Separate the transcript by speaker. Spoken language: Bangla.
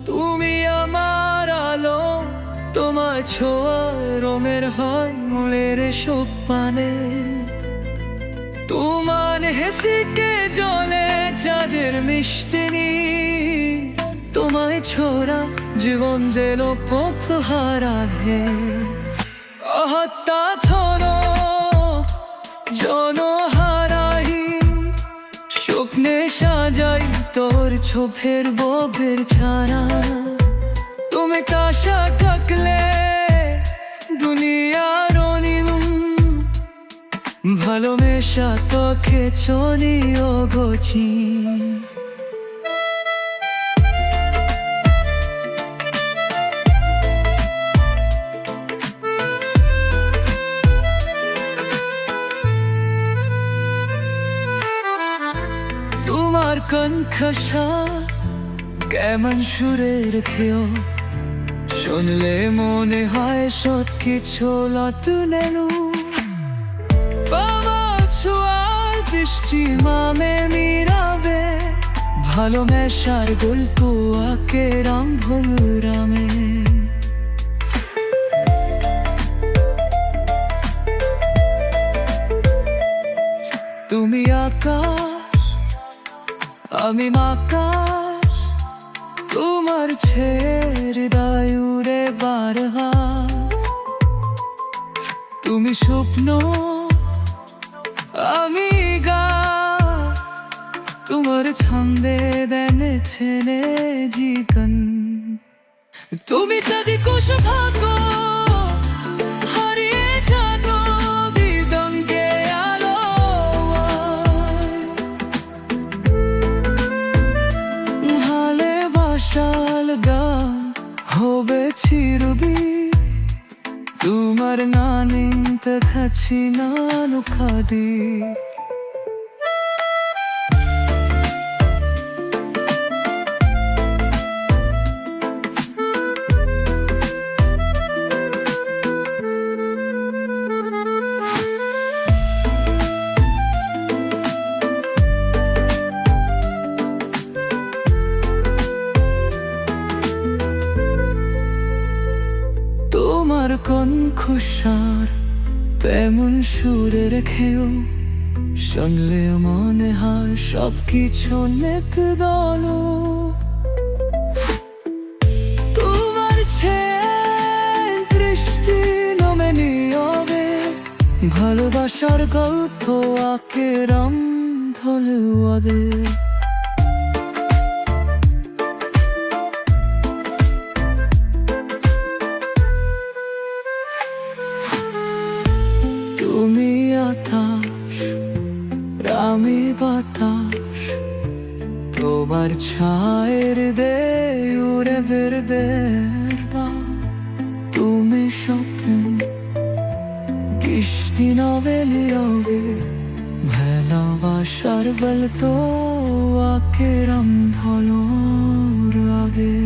Speaker 1: তুমি আমার আলো, তোমার ছোঁয়ায় রোমের হয় মূলের সব পানে। তোমার হেসিকে জলে যাদের মিষ্টি, তোমায় ছোড়া জীবন যেন পথ হারা হে। হত্যা ধরো জনহারাই, স্বপ্নে সাজাই তোর চোখের ববের ছাড়া। তুমি কাশা থাকলে দুনিয়ার অনিমুম, ভালোমেশা তোকে চনিও গছি। তোমার কণ্ঠস্বর কেমন সুরের খেয়েও, শুনলে মনে হয় সব কিছু লতুনেলু। বাবা ছোঁয়ার দৃষ্টি মামে মিরাবে, ভালোমেশার গল্প আঁকে রাম ভোলরামে। তুমি আকাশ, আমি আকাশ, তোমার হৃদয় উড়ে বারহা। তুমি স্বপ্ন, আমি গা, তোমার ছন্দে দেনে ছেনে জীবন। তুমি যদি কুশ থাকো হারিয়ে যাতো দিগন্তে আলো, ভালোবাসার গান হবে চিরবি। তোমার নানিন্ত খাচ্ছি নানু খাদি। তোমার কণ্ঠস্বর তেমন সুরে রেখেও, শুনলে মনে হয় সব কিছু নেত দল। তোমার দৃষ্টি নমে নিয়বে, ভালোবাসার গল্প আঁকে রাম ধলুয়াদে। তুমি আকাশ, আমি বাতাস, তোমার ছায়ের দে উড়ে বেরদের বা। তুমি সত্যম কিস্তি নবেলি হবে, ভালোবাসার বল তো আঁকে রাম ধলুর আগে।